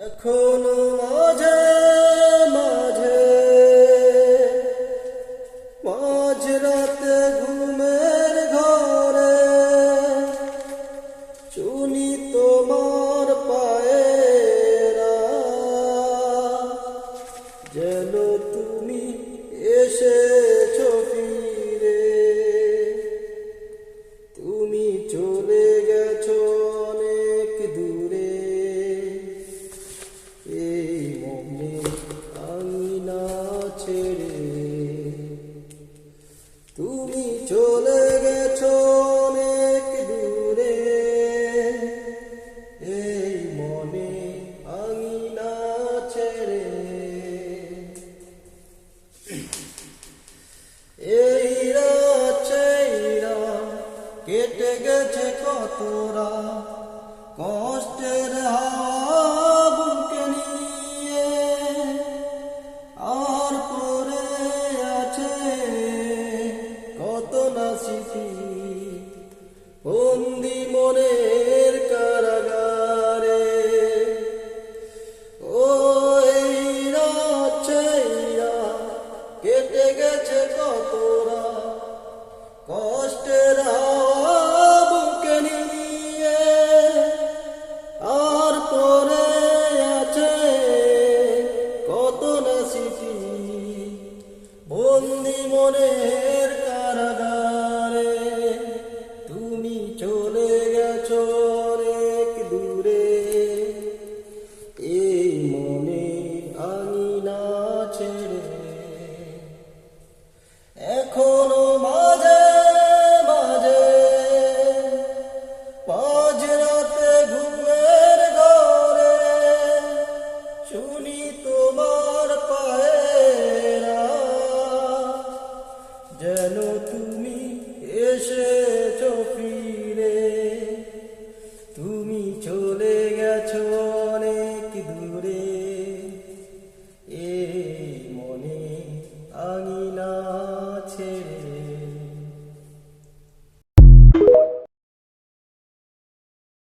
এখনো মাঝে মাঝে মাঝরাতে ঘুমের ঘরে চুনি তোমার পায়েরা, যেন তুমি এসেছো ফিরে। তুমি চলে গেছো অনেক দূরে, এই মনে আঙিনা ছেড়ে। তুমি চলে গেছো অনেক দূরে, এই মনে আঙিনা ছেড়ে। এই রাতেরা কেটে গেছে কতরা কষ্টের হাওয়া বুকে নিয়ে, আর পরে আছে কত না স্মৃতি বন্দি মনের কারাগারে। ও এই রাতেরা কেটে গেছে কতরা কষ্টের হাওয়া বুকে নিয়ে, আর পরে আছে কত না স্মৃতি বন্দি মনের কারাগারে। তুমি চলে গেছো অনেক দূরে, এই মনে আঙিনা ছেড়ে। এখনো মাঝে মাঝে মাঝরাতে ঘুমের ঘরে শুনি তোমার পায়েরা, যেন তুমি এসেছো ফিরে। তুমি চলে গেছো অনেক দূরে, এই মনে আঙিনা ছেড়ে।